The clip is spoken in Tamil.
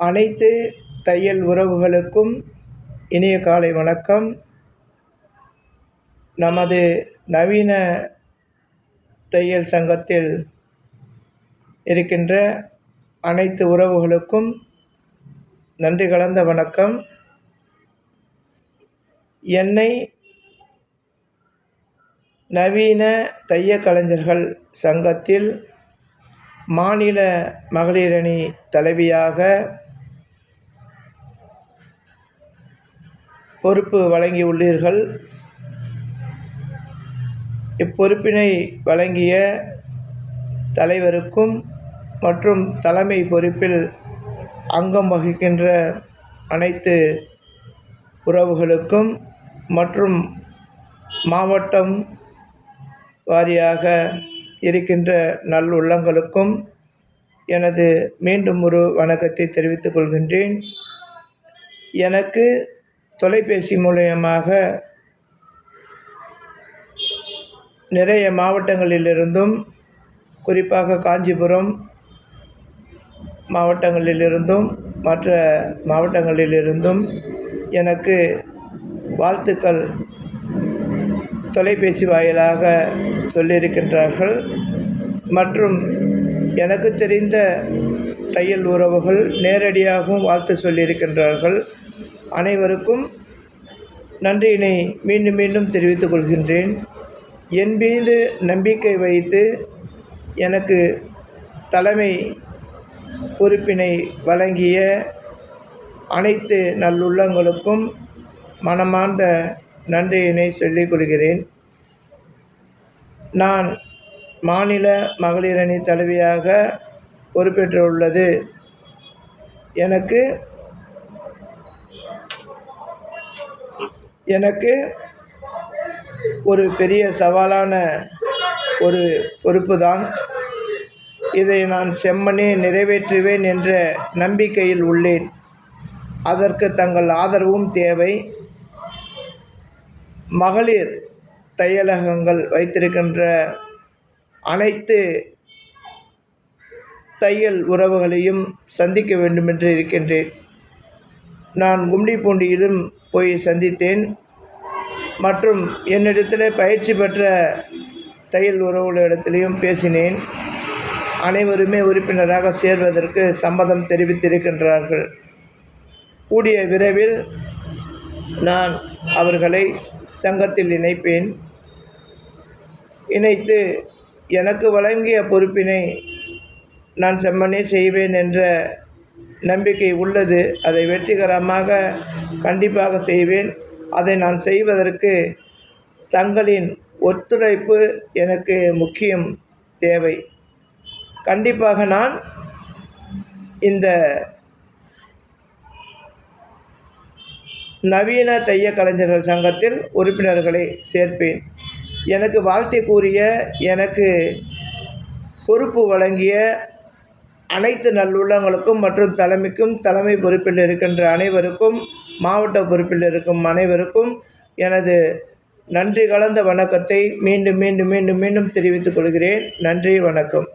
அனைத்து தையல் உறவுகளுக்கும் இனிய காலை வணக்கம். நமது நவீன தையல் சங்கத்தில் இருக்கின்ற அனைத்து உறவுகளுக்கும் நன்றி கலந்த வணக்கம். என்னை நவீன தையல் கலைஞர்கள் சங்கத்தில் மாநில மகளிரணி தலைவியாக பொறுப்பு வழங்கியுள்ளீர்கள். இப்பொறுப்பினை வழங்கிய தலைவருக்கும் மற்றும் தலைமை பொறுப்பில் அங்கம் வகிக்கின்ற அனைத்து உறவுகளுக்கும் மற்றும் மாவட்டம் வாரியாக இருக்கின்ற நல்லுள்ளங்களுக்கும் எனது மீண்டும் ஒரு வணக்கத்தை தெரிவித்துக் கொள்கின்றேன். எனக்கு தொலைபேசி மூலமாக நிறைய மாவட்டங்களிலிருந்தும், குறிப்பாக காஞ்சிபுரம் மாவட்டங்களிலிருந்தும் மற்ற மாவட்டங்களிலிருந்தும் எனக்கு வாழ்த்துக்கள் தொலைபேசி வாயிலாக சொல்லியிருக்கின்றார்கள். மற்றும் எனக்கு தெரிந்த தையல் உறவுகள் நேரடியாகவும் வாழ்த்து சொல்லியிருக்கின்றார்கள். அனைவருக்கும் நன்றியினை மீண்டும் மீண்டும் தெரிவித்துக் கொள்கின்றேன். என் மீது நம்பிக்கை வைத்து எனக்கு தலைமை பொறுப்பினை வழங்கிய அனைத்து நல்லுள்ளங்களுக்கும் மனமார்ந்த நன்றியினை சொல்லிக் கொள்கிறேன். நான் மாநில மகளிரணி தலைவியாக பொறுப்பேற்றுள்ளது எனக்கு ஒரு பெரிய சவாலான ஒரு பொறுப்பு தான். இதை நான் செம்மனே நிறைவேற்றுவேன் என்ற நம்பிக்கையில் உள்ளேன். அதற்கு தங்கள் ஆதரவும் தேவை. மகளிர் தையலகங்கள் வைத்திருக்கின்ற அனைத்து தையல் உறவுகளையும் சந்திக்க வேண்டுமென்று இருக்கின்றேன். நான் கும்மிடிப்பூண்டியிலும் போய் சந்தித்தேன். மற்றும் என்னிடத்தில் பயிற்சி பெற்ற தையல் உறவுகளிடத்திலையும் பேசினேன். அனைவருமே உறுப்பினராக சேர்வதற்கு சம்மதம் தெரிவித்திருக்கின்றார்கள். கூடிய விரைவில் நான் அவர்களை சங்கத்தில் இணைத்து எனக்கு வழங்கிய பொறுப்பினை நான் செம்மனே செய்வேன் என்ற நம்பிக்கை உள்ளது. அதை வெற்றிகரமாக கண்டிப்பாக செய்வேன். அதை நான் செய்வதற்கு தங்களின் ஒத்துழைப்பு எனக்கு முக்கியம் தேவை. கண்டிப்பாக நான் இந்த நவீன தையல் கலைஞர்கள் சங்கத்தில் உறுப்பினர்களை சேர்ப்பேன். எனக்கு வாழ்த்தை கூறிய, எனக்கு பொறுப்பு வழங்கிய அனைத்து நல்லுள்ளங்களுக்கும் மற்றும் தலைமைக்கும், தலைமை பொறுப்பில் இருக்கின்ற அனைவருக்கும், மாவட்ட பொறுப்பில் இருக்கும் அனைவருக்கும் எனது நன்றி கலந்த வணக்கத்தை மீண்டும் மீண்டும் மீண்டும் மீண்டும் தெரிவித்துக் கொள்கிறேன். நன்றி, வணக்கம்.